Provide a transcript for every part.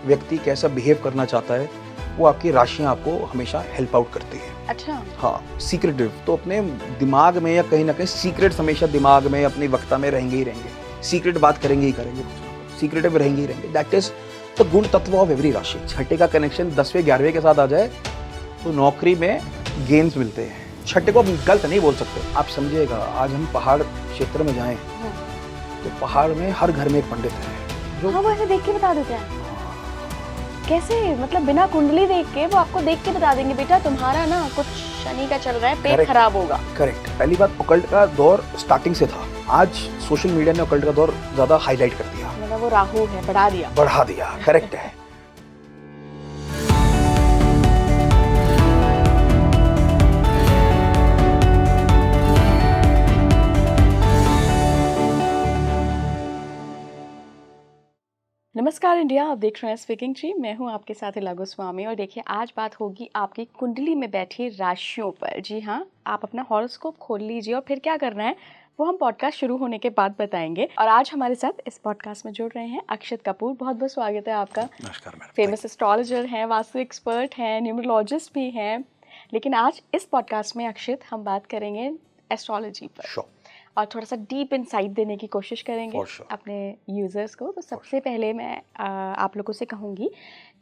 व्यक्ति कैसा बिहेव करना चाहता है वो आपकी राशियां आपको हमेशा हेल्प आउट करती है। अच्छा। हाँ, सीक्रेटिव तो अपने दिमाग में या कहीं ना कहीं सीक्रेट्स हमेशा दिमाग में अपनी वक्ता में रहेंगे ही रहेंगे, सीक्रेट बात करेंगे ही करेंगे, सीक्रेटिव रहेंगे ही रहेंगे। दैट इज द गुण तत्व ऑफ एवरी राशि। छठे का कनेक्शन 10वें 11वें के साथ आ जाए तो नौकरी में गेन्स मिलते हैं। छठे को आप गलत नहीं बोल सकते। आप समझिएगा, आज हम पहाड़ क्षेत्र में जाएं तो पहाड़ में हर घर में एक पंडित है जो हाँ, वो ऐसे देख के बता देते हैं। कैसे? मतलब बिना कुंडली देख के वो आपको देख के बता देंगे, बेटा तुम्हारा ना कुछ शनि का चल रहा है, पेट खराब होगा। करेक्ट। पहली बात, ऑकल्ट का दौर स्टार्टिंग से था, आज सोशल मीडिया ने ऑकल्ट का दौर ज्यादा हाईलाइट कर दिया, मतलब वो राहु है, बढ़ा दिया। करेक्ट है। नमस्कार इंडिया, आप देख रहे हैं स्पीकिंग ट्री। मैं हूं आपके साथ इला गोस्वामी और देखिए आज बात होगी आपकी कुंडली में बैठी राशियों पर। जी हाँ, आप अपना हॉरोस्कोप खोल लीजिए और फिर क्या करना है वो हम पॉडकास्ट शुरू होने के बाद बताएंगे। और आज हमारे साथ इस पॉडकास्ट में जुड़ रहे हैं अक्षत कपूर। बहुत बहुत स्वागत है आपका। नमस्कार मैडम। फेमस एस्ट्रोलॉजर हैं, वास्तु एक्सपर्ट हैं, न्यूमरोलॉजिस्ट भी हैं। लेकिन आज इस पॉडकास्ट में अक्षत हम बात करेंगे एस्ट्रोलॉजी पर। Sure. और थोड़ा सा डीप इनसाइट देने की कोशिश करेंगे अपने यूज़र्स को। तो सबसे पहले मैं आप लोगों से कहूँगी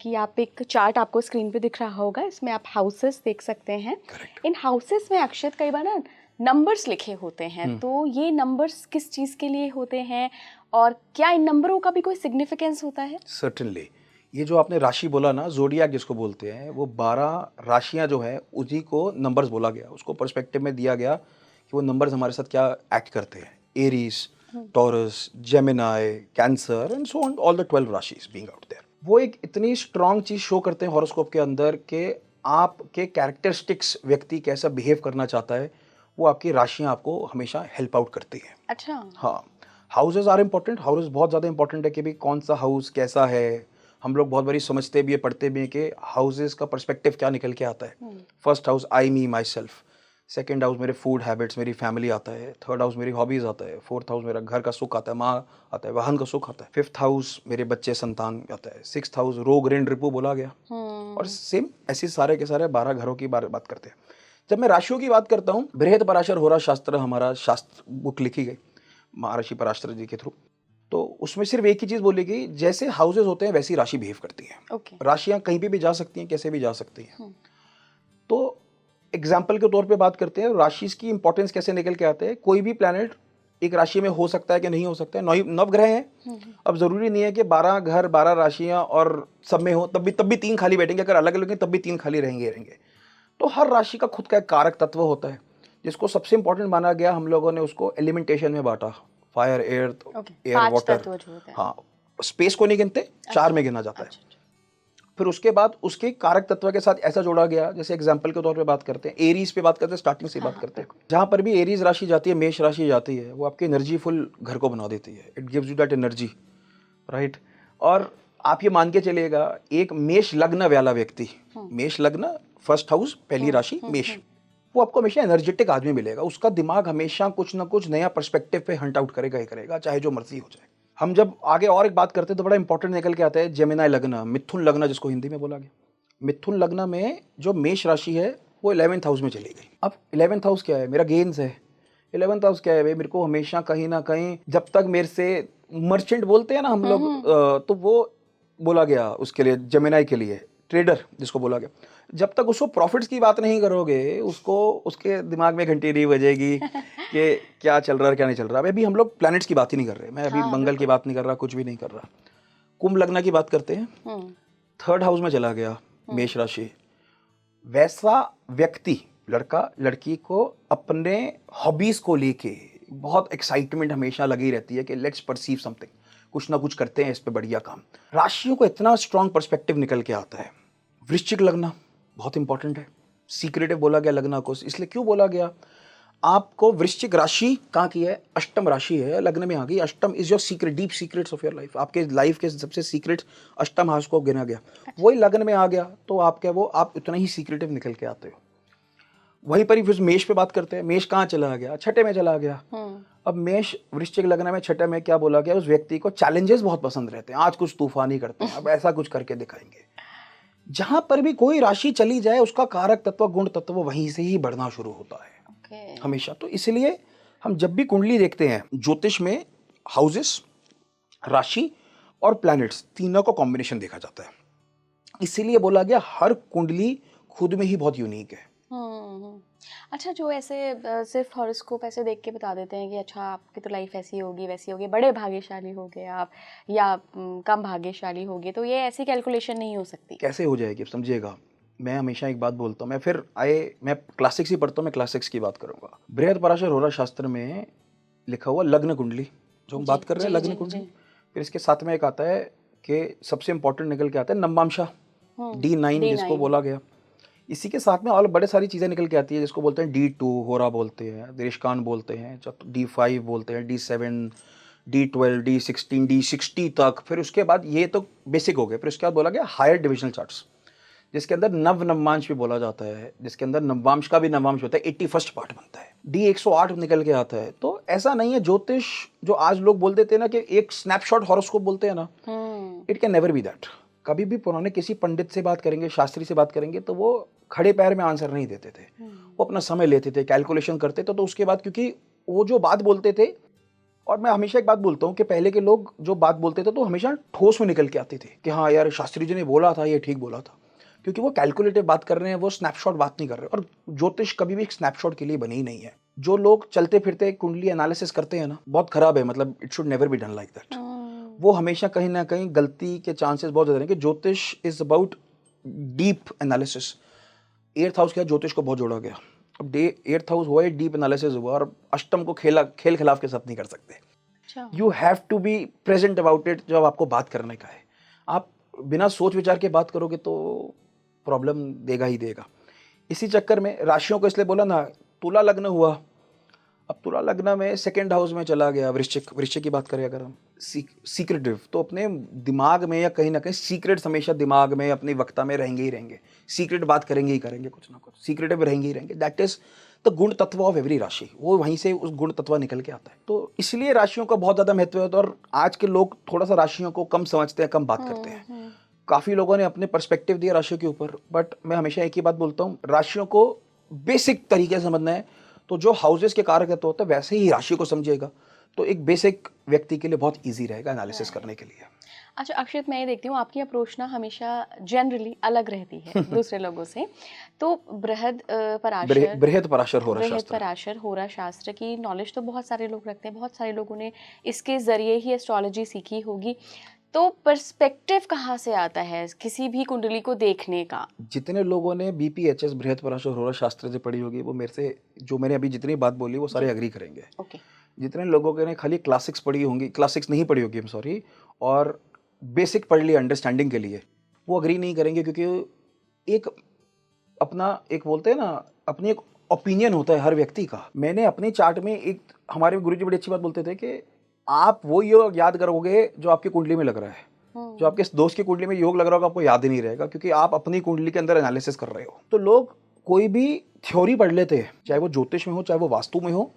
कि आप एक चार्ट आपको स्क्रीन पे दिख रहा होगा, इसमें आप हाउसेस देख सकते हैं। इन हाउसेस में अक्षत कई बार ना नंबर्स लिखे होते हैं, तो ये नंबर्स किस चीज़ के लिए होते हैं और क्या इन नंबरों का भी कोई सिग्निफिकेंस होता है? सर्टेनली। ये जो आपने राशि बोला ना, जोडियाक जिसको बोलते हैं, वो 12 राशियां जो है उसी को नंबर्स बोला गया, उसको पर्सपेक्टिव में दिया गया कि वो नंबर्स हमारे साथ क्या एक्ट करते हैं। Aries, Taurus, Gemini, Cancer and so on, all the 12 rashis being out there. वो एक इतनी स्ट्रॉन्ग चीज शो करते हैं हॉरोस्कोप के अंदर कि आपके कैरेक्टरिस्टिक्स, व्यक्ति कैसा बिहेव करना चाहता है वो आपकी राशियां आपको हमेशा हेल्प आउट करती हैं। अच्छा। हाँ, हाउसेज आर इम्पोर्टेंट। हाउसेज बहुत ज़्यादा इंपॉर्टेंट है कि भाई कौन सा हाउस कैसा है। हम लोग बहुत बारी समझते भी है, पढ़ते भी हैं कि हाउसेज का पर्सपेक्टिव क्या निकल के आता है। First house I me my self, second house मेरे फूड हैबिट्स, मेरी फैमिली आता है, थर्ड हाउस मेरी हॉबीज़ आता है, फोर्थ हाउस मेरा घर का सुख आता है, माँ आता है, वाहन का सुख आता है, फिफ्थ हाउस मेरे बच्चे संतान आता है, सिक्स्थ हाउस रोग ऋण रिपु बोला गया। और सेम ऐसे सारे के सारे 12 घरों की बात करते हैं। जब मैं राशियों की बात करता हूँ, बृहद पराशर होरा शास्त्र, हमारा शास्त्र बुक लिखी गई महर्षि पराशर जी के थ्रू, तो उसमें सिर्फ एक ही चीज बोली गई, जैसे हाउसेज होते हैं वैसी राशि बिहेव करती है। राशियां कहीं भी जा सकती हैं, कैसे भी जा सकती हैं। तो एग्जाम्पल के तौर पे बात करते हैं, राशि की इंपॉर्टेंस कैसे निकल के आते हैं। कोई भी प्लैनेट एक राशि में हो सकता है कि नहीं हो सकता है। नवग्रह हैं, अब जरूरी नहीं है कि 12 घर 12 राशियां और सब में हो, तब भी 3 खाली बैठेंगे। अगर अलग अलग हैं तब भी 3 खाली रहेंगे। तो हर राशि का खुद का एक कारक तत्व होता है जिसको सबसे इंपॉर्टेंट माना गया। हम लोगों ने उसको एलिमेंटेशन में बांटा, फायर, एयर, वाटर। हाँ, स्पेस को नहीं गिनते, 4 में गिना जाता है। फिर उसके बाद उसके कारक तत्व के साथ ऐसा जोड़ा गया, जैसे एग्जांपल के तौर पे बात करते हैं, एरीज पे बात करते हैं, स्टार्टिंग से बात करते हैं। जहां पर भी एरीज राशि जाती है, मेष राशि जाती है, वो आपकी एनर्जीफुल घर को बना देती है। It gives you that energy, right. और आप ये मान के चलिएगा, एक मेष लग्न वाला व्यक्ति, मेष लग्न फर्स्ट हाउस पहली राशि मेष, वो आपको हमेशा एनर्जेटिक आदमी मिलेगा। उसका दिमाग हमेशा कुछ ना कुछ नया पर्सपेक्टिव पे हंट आउट करेगा ही करेगा, चाहे जो मर्जी हो जाए। हम जब आगे और एक बात करते हैं तो बड़ा इंपॉर्टेंट निकल के आता है जेमिनाई लग्न, मिथुन लग्न जिसको हिंदी में बोला गया। मिथुन लग्न में जो मेष राशि है वो 11th हाउस में चली गई। अब 11th हाउस क्या है? मेरा गेन्स है। 11th हाउस क्या है भाई? मेरे को हमेशा कहीं ना कहीं, जब तक मेरे से मर्चेंट बोलते हैं ना हम लोग, तो वो बोला गया उसके लिए, जेमिनाई के लिए ट्रेडर जिसको बोला गया। जब तक उसको प्रॉफिट्स की बात नहीं करोगे, उसको उसके दिमाग में घंटी नहीं बजेगी कि क्या चल रहा है क्या नहीं चल रहा। अभी हम लोग प्लैनेट्स की बात ही नहीं कर रहे, मैं अभी मंगल की बात नहीं कर रहा, कुछ भी नहीं कर रहा। कुंभ लग्न की बात करते हैं, थर्ड हाउस में चला गया मेष राशि। वैसा व्यक्ति, लड़का लड़की को अपने हॉबीज को लेके बहुत एक्साइटमेंट हमेशा लगी रहती है कि लेट्स परसीव समथिंग, कुछ ना कुछ करते हैं इस पे बढ़िया काम। राशियों को इतना स्ट्रॉन्ग पर्सपेक्टिव निकल के आता है। वृश्चिक लग्न बहुत इंपॉर्टेंट है, सीक्रेटिव बोला गया लग्न को। इसलिए क्यों बोला गया? आपको वृश्चिक राशि कहाँ की है? अष्टम राशि है, लग्न में आ गई। अष्टम is your secret, deep secrets of your life. आपके लाइफ के सबसे सीक्रेट अष्टम हाउस को गिना गया, वही लग्न में आ गया, तो आप क्या, वो आप उतना ही सीक्रेटिव निकल के आते हो। वहीं पर ही फिर मेष पे बात करते हैं। मेष कहाँ चला गया? छठे में चला गया। अब मेष वृश्चिक लग्न में छठे में क्या बोला गया? उस व्यक्ति को चैलेंजेस बहुत पसंद रहते हैं। आज कुछ तूफानी करते हैं, अब ऐसा कुछ करके दिखाएंगे। जहां पर भी कोई राशि चली जाए उसका कारक तत्व गुण तत्व वहीं से ही बढ़ना शुरू होता है हमेशा। तो इसलिए हम जब भी कुंडली देखते हैं ज्योतिष में हाउसेस, राशि और प्लैनेट्स तीनों का कॉम्बिनेशन देखा जाता है। इसीलिए बोला गया हर कुंडली खुद में ही बहुत यूनिक है। अच्छा, जो ऐसे सिर्फ हॉरोस्कोप ऐसे देख के बता देते हैं कि अच्छा आपकी तो लाइफ ऐसी होगी वैसी होगी, बड़े भाग्यशाली हो गए आप या कम भाग्यशाली हो गए, तो ये ऐसी कैलकुलेशन नहीं हो सकती। कैसे हो जाएगी? अब समझिएगा, मैं हमेशा एक बात बोलता हूँ, मैं क्लासिक्स ही पढ़ता हूँ, मैं क्लासिक्स की बात करूँगा। बृहद पराशर होरा शास्त्र में लिखा हुआ लग्न कुंडली, जो हम बात कर रहे हैं लग्न कुंडली। फिर इसके साथ में एक आता है कि सबसे इंपॉर्टेंट निकल के आता है नवमांशा, D9 जिसको बोला गया। इसी के साथ में और बड़े सारी चीज़ें निकल के आती है जिसको बोलते हैं D2 होरा बोलते हैं, देशकान बोलते हैं, D5 बोलते हैं, D7, D12, D16, D60 तक। फिर उसके बाद ये तो बेसिक हो गए। फिर उसके बाद बोला गया हायर डिविजनल चार्ट्स, जिसके अंदर नवमांश भी बोला जाता है, जिसके अंदर नवमांश का भी नवमांश होता है, 81st पार्ट बनता है। D108 निकल के आता है। तो ऐसा नहीं है ज्योतिष जो आज लोग बोल देते हैं ना कि एक स्नैपशॉट हॉरोस्कोप बोलते हैं ना, it can never be that. कभी भी पुराने किसी पंडित से बात करेंगे, शास्त्री से बात करेंगे, तो वो खड़े पैर में आंसर नहीं देते थे। वो अपना समय लेते थे, कैलकुलेशन करते थे। तो उसके बाद क्योंकि वो जो बात बोलते थे, और मैं हमेशा एक बात बोलता हूँ कि पहले के लोग जो बात बोलते थे तो हमेशा ठोस में निकल के आती थी कि हाँ यार शास्त्री जी ने बोला था, ये ठीक बोला था, क्योंकि वो कैलकुलेटिव बात कर रहे हैं, वो स्नैपशॉट बात नहीं कर रहे। और ज्योतिष कभी भी एक स्नैपशॉट के लिए बनी ही नहीं है। जो लोग चलते फिरते कुंडली एनालिसिस करते हैं ना, बहुत खराब है। मतलब it should never be done like that. वो हमेशा कहीं ना कहीं गलती के चांसेस बहुत ज़्यादा हैं कि ज्योतिष is about deep analysis. 8th house क्या, ज्योतिष को बहुत जोड़ा गया। अब 8th हाउस हुआ है, डीप एनालिसिस हुआ, और अष्टम को खेल खिलाफ के साथ नहीं कर सकते। You have to be present about it. जब आपको बात करने का है, आप बिना सोच विचार के बात करोगे तो प्रॉब्लम देगा ही देगा। इसी चक्कर में राशियों को इसलिए बोला ना, तुला लग्न हुआ। अब तुला लग्न में 2nd हाउस में चला गया वृश्चिक की बात करें अगर हम, सीक्रेटिव, तो अपने दिमाग में या कहीं ना कहीं सीक्रेट्स हमेशा दिमाग में अपनी वक्ता में रहेंगे ही रहेंगे। सीक्रेट बात करेंगे ही करेंगे, कुछ ना कुछ सीक्रेटिव रहेंगे ही रहेंगे। दैट इज द गुण तत्व ऑफ एवरी राशि। वो वहीं से उस गुण तत्व निकल के आता है। तो इसलिए राशियों का बहुत ज़्यादा महत्व है। और आज के लोग थोड़ा सा राशियों को कम समझते हैं, कम बात करते हैं। काफ़ी लोगों ने अपने पर्सपेक्टिव दिया राशियों के ऊपर, बट मैं हमेशा एक ही बात बोलता हूँ, राशियों को बेसिक तरीके से समझना है तो जो हाउसेस के कारक तत्व होता है वैसे ही राशि को समझिएगा तो एक बेसिक व्यक्ति के लिए बहुत इजी रहेगा एनालिसिस करने के लिए। अच्छा अक्षित, मैं ये देखती हूँ आपकी अप्रोच ना हमेशा जनरली अलग रहती है दूसरे लोगों से। तो बृहद पराशर होरा शास्त्र की नॉलेज तो बहुत सारे लोग रखते हैं, बहुत सारे लोगों ने इसके जरिए ही एस्ट्रोलॉजी सीखी होगी। तो पर्सपेक्टिव कहाँ से आता है किसी भी कुंडली को देखने का? जितने लोगों ने BPHS बृहद पराशर होरा शास्त्र से पढ़ी होगी वो मेरे से, जो मैंने अभी जितनी बात बोली वो सारे अग्री करेंगे। जितने लोगों ने खाली क्लासिक्स पढ़ी होंगी, क्लासिक्स नहीं पढ़ी होगी सॉरी, और बेसिक पढ़ लिया अंडरस्टैंडिंग के लिए, वो अग्री नहीं करेंगे। क्योंकि एक अपना एक बोलते हैं ना, अपनी एक ओपिनियन होता है हर व्यक्ति का। मैंने अपने चार्ट में एक, हमारे गुरुजी बड़ी अच्छी बात बोलते थे कि आप वो योग याद करोगे जो आपकी कुंडली में लग रहा है। जो आपके दोस्त की कुंडली में योग लग रहा होगा आपको याद ही नहीं रहेगा, क्योंकि आप अपनी कुंडली के अंदर एनालिसिस कर रहे हो। तो लोग कोई भी थ्योरी पढ़ लेते हैं, चाहे वो ज्योतिष में हो, चाहे वो वास्तु में हो,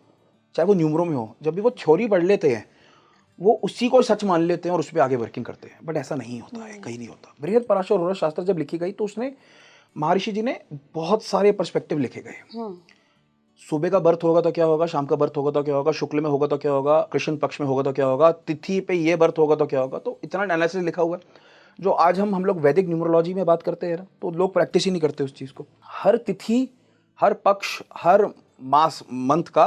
चाहे वो न्यूमरो में हो। जब भी वो थ्योरी पढ़ लेते हैं वो उसी को सच मान लेते हैं और उस पर आगे वर्किंग करते हैं। बट ऐसा नहीं होता है, कहीं नहीं होता। बृहद पराशर होरा शास्त्र जब लिखी गई तो उसने महर्षि जी ने बहुत सारे पर्सपेक्टिव लिखे गए। सुबह का बर्थ होगा तो क्या होगा, शाम का बर्थ होगा तो क्या होगा, शुक्ल में होगा तो क्या होगा, कृष्ण पक्ष में होगा तो क्या होगा, तिथि पे ये बर्थ होगा तो क्या होगा। तो इतना एनालिसिस लिखा हुआ है जो आज हम लोग वैदिक न्यूमरोलॉजी में बात करते हैं ना, तो लोग प्रैक्टिस ही नहीं करते उस चीज़ को। हर तिथि, हर पक्ष, हर मास मंथ का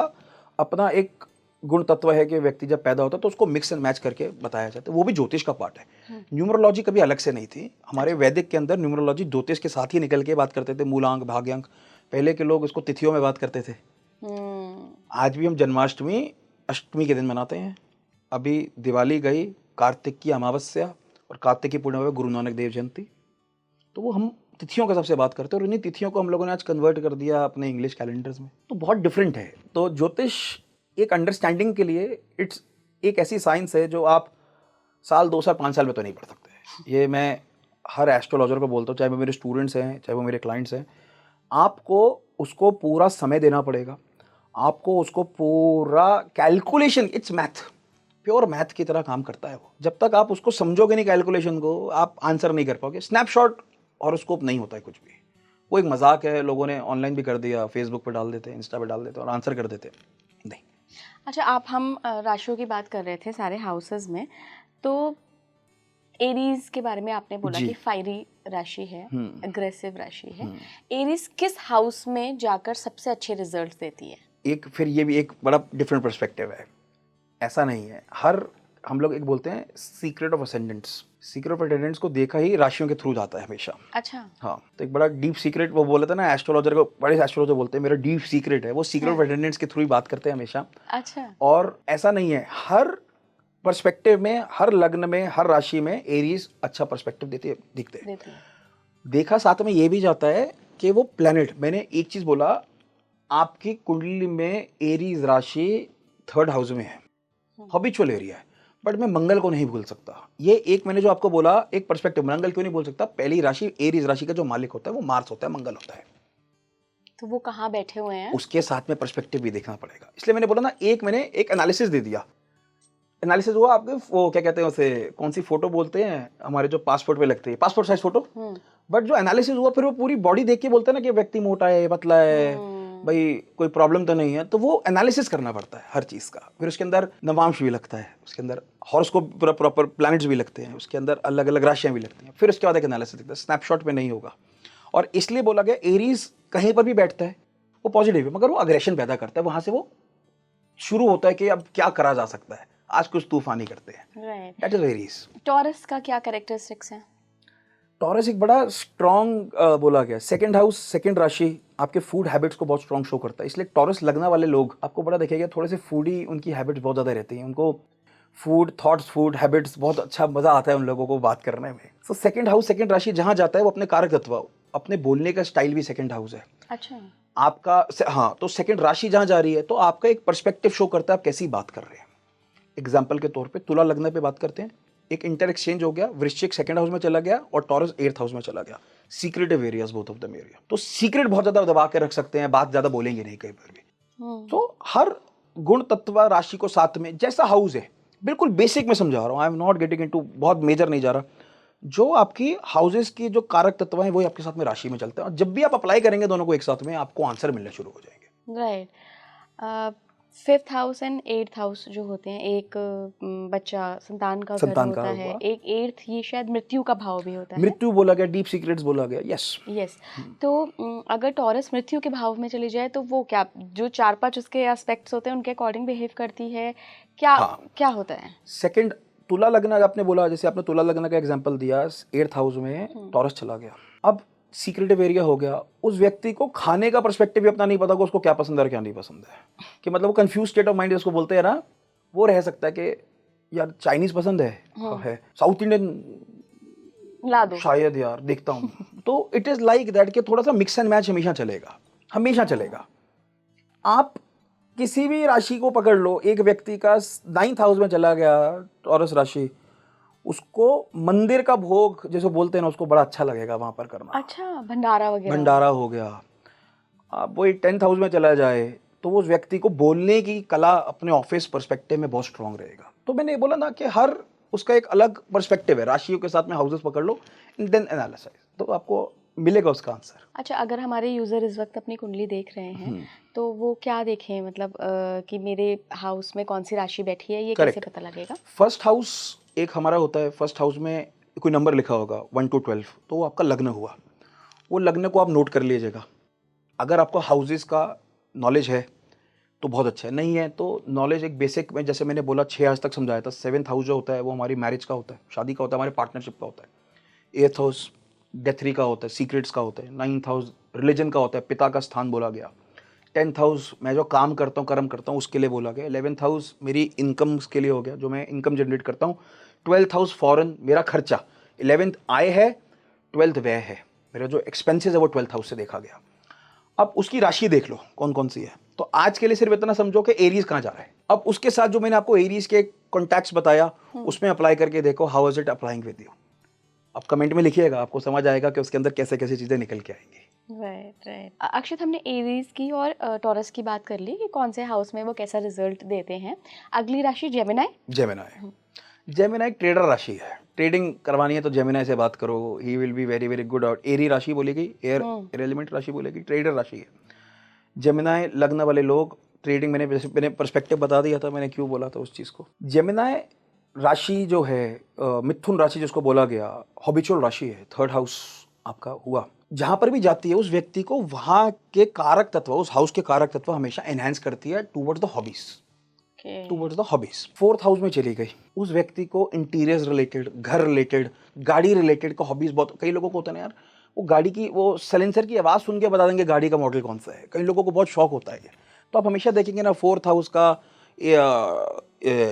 अपना एक गुण तत्व है कि व्यक्ति जब पैदा होता है तो उसको मिक्स एंड मैच करके बताया जाता है। वो भी ज्योतिष का पार्ट है। न्यूमरोलॉजी कभी अलग से नहीं थी। हमारे वैदिक के अंदर न्यूमरोलॉजी ज्योतिष के साथ ही निकल के बात करते थे। मूलांक, भाग्यांक, पहले के लोग इसको तिथियों में बात करते थे। आज भी हम जन्माष्टमी अष्टमी के दिन मनाते हैं। अभी दिवाली गई, कार्तिक की अमावस्या और कार्तिक की पूर्णिमा गुरु नानक देव जयंती, तो वो हम तिथियों के सबसे बात करते हैं। और इन्हीं तिथियों को हम लोगों ने आज कन्वर्ट कर दिया अपने इंग्लिश कैलेंडर्स में। तो बहुत डिफरेंट है। तो ज्योतिष एक अंडरस्टैंडिंग के लिए इट्स एक ऐसी साइंस है जो आप साल, 2 साल, 5 साल में तो नहीं पढ़ सकते। ये मैं हर एस्ट्रोलॉजर को बोलता हूँ, चाहे वो मेरे स्टूडेंट्स हैं, चाहे वो मेरे क्लाइंट्स हैं। आपको उसको पूरा समय देना पड़ेगा, आपको उसको पूरा calculation, it's math, pure math की तरह काम करता है वो। जब तक आप उसको समझोगे नहीं कैलकुलेशन को, आप आंसर नहीं कर पाओगे। स्नैपशॉट हॉरोस्कोप नहीं होता है कुछ भी, वो एक मजाक है, लोगों ने ऑनलाइन भी कर दिया, फेसबुक पे डाल देते, इंस्टा पे डाल देते और आंसर कर देते, नहीं। अच्छा, हम राशियों की बात कर रहे थे सारे हाउसेस में, तो एरीज के बारे में आपने बोला जी। कि फायरी राशि है, अग्रेसिव राशि है। एरीज किस हाउस में जाकर सबसे अच्छे रिजल्ट्स देती है? एक फिर ये भी एक बड़ा डिफरेंट पर्सपेक्टिव है, ऐसा नहीं है। हर हम लोग एक बोलते हैं secret of ascendants, secret of attendants को देखा ही राशियों के थ्रू जाता है हमेशा। अच्छा। हाँ, तो एक बड़ा डीप सीक्रेट, वो बोले थे ना एस्ट्रोलॉजर को, बड़े एस्ट्रोलॉजर बोलते हैं मेरा डीप सीक्रेट है, वो सीक्रेट ऑफ अटेंडेंट्स के थ्रू ही बात करते हैं हमेशा। अच्छा। और ऐसा नहीं है, हर पर्सपेक्टिव में, हर लग्न में, हर राशि में एरीज अच्छा पर्सपेक्टिव दिखते हैं। देखा साथ में ये भी जाता है कि वो प्लेनेट, मैंने एक चीज बोला, आपकी कुंडली में एरीज राशि 3rd हाउस में है, हैबिचुअल एरिया है, बट मैं मंगल को नहीं भूल सकता। ये एक मैंने जो आपको बोला एक पर्सपेक्टिव, मंगल क्यों नहीं भूल सकता? पहली राशि एरीज राशि का जो मालिक होता है वो मार्स होता है, मंगल होता है, तो वो कहाँ बैठे हुए हैं? उसके साथ में पर्सपेक्टिव भी देखना पड़ेगा। इसलिए मैंने बोला ना, मैंने एक एनालिसिस दे दिया। एनालिसिस हुआ आपके, वो क्या कहते हैं उसे, कौन सी फोटो बोलते हैं हमारे जो पासपोर्ट पे लगती है, पासपोर्ट साइज फोटो। बट जो एनालिसिस हुआ फिर वो पूरी बॉडी देख के बोलते हैं ना कि व्यक्ति मोटा है, पतला है, भाई कोई प्रॉब्लम तो नहीं है। तो वो एनालिसिस करना पड़ता है हर चीज का। फिर उसके अंदर नवांश भी लगता है, उसके अंदर हॉरोस्कोप पूरा प्रॉपर प्लैनेट्स भी लगते हैं, उसके अंदर अलग अलग राशियां भी लगती हैं। फिर उसके बाद एक एनालिसिस दिखता है, स्नैपशॉट में नहीं होगा। और इसलिए बोला गया एरीज कहीं पर भी बैठता है वो पॉजिटिव है, मगर वो अग्रेशन पैदा करता है। वहां से वो शुरू होता है कि अब क्या करा जा सकता है, आज कुछ तूफानी करते हैं। That is Aries. टॉरस का क्या कैरेक्टरिस्टिक्स है? टॉरस एक बड़ा स्ट्रॉन्ग बोला गया, 2nd हाउस, 2nd राशि आपके फूड हैबिट्स को बहुत स्ट्रॉन्ग शो करता है। इसलिए टॉरस लगने वाले लोग आपको बड़ा देखेगा, थोड़े से फूडी उनकी हैबिट्स बहुत ज़्यादा रहती हैं। उनको फूड थॉट्स, फूड हैबिट्स बहुत अच्छा मज़ा आता है उन लोगों को बात करने में। तो 2nd हाउस, 2nd राशि जहाँ जाता है वो अपने कारक तत्व, अपने बोलने का स्टाइल भी 2nd हाउस है अच्छा। आपका। हाँ, तो 2nd राशि जहाँ जा रही है तो आपका एक पर्सपेक्टिव शो करता है आप कैसी बात कर रहे हैं। एग्जाम्पल के तौर पे तुला लग्न पे बात करते हैं, एक इंटर एक्सचेंज हो गया, वृश्चिक 2nd हाउस में चला गया और टॉरस 8th हाउस में चला गया। Secretive areas both of them area, तो सीक्रेट बहुत ज्यादा दबा के रख सकते हैं, बात ज्यादा बोलेंगे नहीं कहीं पर भी। तो हर गुण तत्व राशि को साथ में, जैसा हाउस है, बिल्कुल बेसिक में समझा रहा हूँ, I am not getting into बहुत मेजर नहीं जा रहा। जो आपकी हाउसेस की जो कारक तत्व हैं वही आपके साथ में राशि में चलते हैं, और जब भी आप अप्लाई करेंगे दोनों को एक साथ में, आपको आंसर मिलने शुरू हो जाएंगे। Right. 5th house and 8th house जो होते हैं, एक बच्चा संतान का घर होता है, एक 8th ये शायद मृत्यु का भाव भी होता है। मृत्यु बोला गया, डीप सीक्रेट्स बोला गया। यस। तो अगर टॉरस मृत्यु के भाव में चली जाए तो वो क्या, जो 4-5 उसके एस्पेक्ट्स होते हैं उनके अकॉर्डिंग बिहेव करती है क्या? हाँ। क्या होता है? 2nd तुला लग्न आपने बोला, जैसे आपने तुला लग्न का एग्जांपल दिया, 8th हाउस में टॉरस चला गया, अब सीक्रेटिव एरिया हो गया। उस व्यक्ति को खाने का पर्सपेक्टिव भी अपना नहीं पता कि उसको क्या पसंद है और क्या नहीं पसंद है, कि मतलब वो कंफ्यूज स्टेट ऑफ माइंड उसको बोलते हैं ना, वो रह सकता है कि यार चाइनीज पसंद है साउथ इंडियन ला दो शायद, यार देखता हूँ। तो इट इज लाइक दैट कि थोड़ा सा मिक्स एंड मैच हमेशा चलेगा, हमेशा चलेगा। आप किसी भी राशि को पकड़ लो, एक व्यक्ति का 9th हाउस में चला गया टॉरस राशि, उसको मंदिर का भोग जैसे बोलते हैं ना, उसको बड़ा अच्छा लगेगा वहां पर करना। अच्छा, भंडारा वगैरह, भंडारा हो गया। अब वो 10th हाउस में चला जाए तो वो व्यक्ति को बोलने की कला अपने ऑफिस पर्सपेक्टिव में बहुत स्ट्रांग रहेगा। तो मैंने बोला ना कि हर उसका एक अलग पर्सपेक्टिव है, राशियों के साथ में हाउसेस पकड़ लो, देन एनालिसिस, तो आपको मिलेगा उसका आंसर। अच्छा, अगर हमारे यूजर इस वक्त अपनी कुंडली देख रहे हैं तो वो क्या देखें, मतलब कि मेरे हाउस में कौन सी राशि बैठी है, ये कैसे पता लगेगा? 1st हाउस एक हमारा होता है, 1st हाउस में कोई नंबर लिखा होगा 1 to 12, तो वो आपका लग्न हुआ। वो लग्न को आप नोट कर लीजिएगा। अगर आपको हाउसेस का नॉलेज है तो बहुत अच्छा है, नहीं है तो नॉलेज एक बेसिक में, जैसे मैंने बोला 6 आज तक समझाया था। 7th हाउस जो होता है वो हमारी मैरिज का होता है, शादी का होता है, हमारे पार्टनरशिप का होता है। 8th हाउस डेथरी का होता है, सीक्रेट्स का होता है। 9th हाउस रिलीजन का होता है, पिता का स्थान बोला गया। 10th हाउस मैं जो काम करता हूँ, कर्म करता हूँ, उसके लिए बोला गया। 11th हाउस मेरी इनकम के लिए हो गया, जो मैं इनकम जनरेट करता हूँ। 12th हाउस फॉरेन, मेरा खर्चा। 11th आय है, 12th व्यय है, मेरा जो एक्सपेंसेस है वो 12th हाउस से देखा गया। अब उसकी राशि देख लो कौन कौन सी है। तो आज के लिए सिर्फ इतना समझो कि एरीज कहाँ जा रहा है। अब उसके साथ जो मैंने आपको एरीज के कॉन्टैक्ट्स बताया, उसमें अप्लाई करके देखो how is it applying with you. अब कमेंट में लिखिएगा, आपको समझ आएगा कि उसके अंदर कैसे कैसे चीजें निकल के आएंगी। Right right. अक्षत, हमने एरीज की और टॉरस की बात कर ली कि कौन से हाउस में वो कैसा रिजल्ट देते हैं। अगली राशि जेमिनी। जेमिनी, जेमिनी ट्रेडर राशि है। ट्रेडिंग करवानी है तो जेमिनी से बात करो, he will be very very good. और एरी राशि बोलेगी, एयर एलिमेंट राशि बोलेगी, ट्रेडर राशि है। जेमिनी लग्न वाले लोग ट्रेडिंग, मैंने पर्सपेक्टिव बता दिया था, मैंने क्यों बोला था उस चीज़ को। जेमिनी राशि जो है, मिथुन राशि जिसको बोला गया, हॉबिचुअल राशि है, थर्ड हाउस आपका हुआ। जहां पर भी जाती है उस व्यक्ति को वहां के कारक तत्व, उस हाउस के कारक तत्व हमेशा एनहांस करती है towards the hobbies, towards the hobbies. Fourth house में चली गई, उस व्यक्ति को इंटीरियर रिलेटेड, घर रिलेटेड, गाड़ी रिलेटेड का हॉबीज बहुत, कई लोगों को होता है ना यार, वो गाड़ी की वो साइलेंसर की आवाज सुन के बता देंगे गाड़ी का मॉडल कौन सा है। कई लोगों को बहुत शौक होता है ये। तो आप हमेशा देखेंगे ना, फोर्थ हाउस का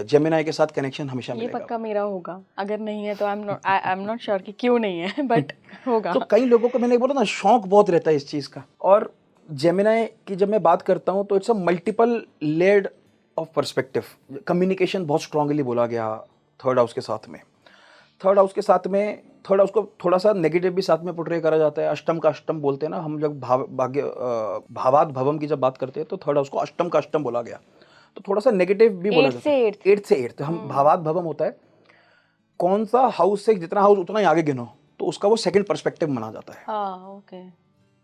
जेमिनी के साथ कनेक्शन हमेशा मिलेगा। ये पक्का मेरा होगा, अगर नहीं है तो आई एम नॉट श्योर कि क्यों नहीं है, बट होगा। तो कई लोगों को, मैंने बोला ना, शौक बहुत रहता है इस चीज़ का। और जेमिनी की जब मैं बात करता हूँ तो it's a multiple layered of perspective. Communication बहुत स्ट्रांगली बोला गया थर्ड हाउस के साथ में। थर्ड हाउस के साथ में, थर्ड हाउस को थोड़ा सा नेगेटिव भी साथ में पोर्ट्रे करा जाता है। अष्टम का अष्टम बोलते हैं ना हम, जब भावात भवम की जब बात करते हैं तो थर्ड हाउस को अष्टम का अष्टम बोला गया, तो थोड़ा सा नेगेटिव भी बोला जाता है। एट से एट, तो हम भावात भवम होता है, कौन सा हाउस से जितना हाउस उतना ही आगे गिनो तो उसका वो सेकंड पर्सपेक्टिव माना जाता है। ओके।